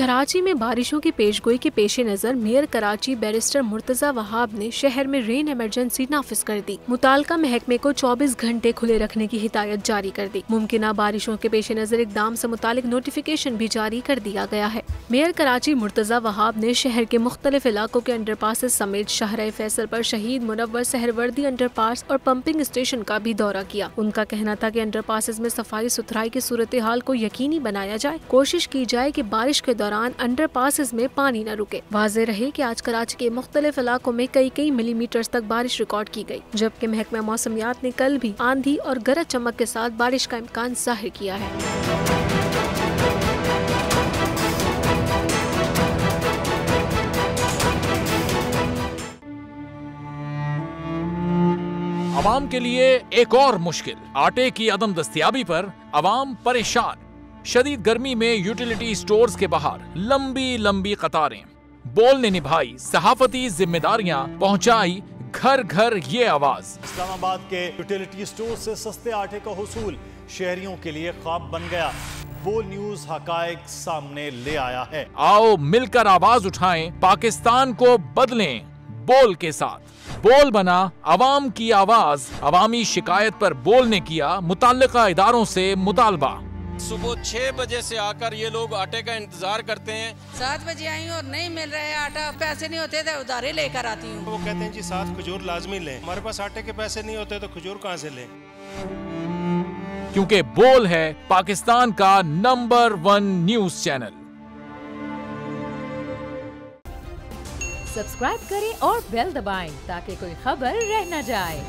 कराची में बारिशों की पेशगोई के पेश नजर मेयर कराची बैरिस्टर मुर्तजा वहाब ने शहर में रेन इमरजेंसी नाफिज कर दी। मुताल्लिका महकमे को 24 घंटे खुले रखने की हिदायत जारी कर दी। मुमकिना बारिशों के पेश नजर इकदाम से मुतालिक नोटिफिकेशन भी जारी कर दिया गया है। मेयर कराची मुर्तजा वहाब ने शहर के मुख्तलिफ इलाकों के अंडरपासेस समेत शाहराह फैसल पर शहीद मुनव्वर सहरवर्दी अंडरपास और पंपिंग स्टेशन का भी दौरा किया। उनका कहना था कि अंडरपासेस में सफाई सुथराई की सूरत हाल को यकीनी बनाया जाए, कोशिश की जाए कि बारिश के दौरान अंडरपासेस में पानी न रुके। वाज़ेह रहे कि आज कराची के मुख्तलिफ इलाकों में कई मिलीमीटर तक बारिश रिकॉर्ड की गई, जबकि महकमा मौसमियात ने कल भी आंधी और गरज चमक के साथ बारिश का इम्कान जाहिर किया है। अवाम के लिए एक और मुश्किल, आटे की अदम दस्तयाबी पर अवाम परेशान। शदीद गर्मी में यूटिलिटी स्टोर्स के बाहर लंबी कतारें। बोल ने निभाई सहाफती जिम्मेदारियां, पहुंचाई घर घर ये आवाज। इस्लामाबाद के यूटिलिटी स्टोर से सस्ते आटे का हुसूल शहरियों के लिए ख्वाब बन गया। बोल न्यूज हकायक सामने ले आया है। आओ मिलकर आवाज उठाएं, पाकिस्तान को बदलें बोल के साथ। बोल बना अवाम की आवाज। अवामी शिकायत पर बोल ने किया मुताल्लिका इदारों से मुतालबा। सुबह 6 बजे से आकर ये लोग आटे का इंतजार करते हैं। 7 बजे आई और नहीं मिल रहा है आटा, पैसे नहीं होते थे उधारे लेकर आती हूँ। वो कहते हैं जी 7 खजूर लाजमी लें। हमारे पास आटे के पैसे नहीं होते तो खजूर कहाँ से लें? क्योंकि बोल है पाकिस्तान का नंबर 1 न्यूज चैनल। सब्सक्राइब करें और बेल दबाएं ताकि कोई खबर रह न जाए।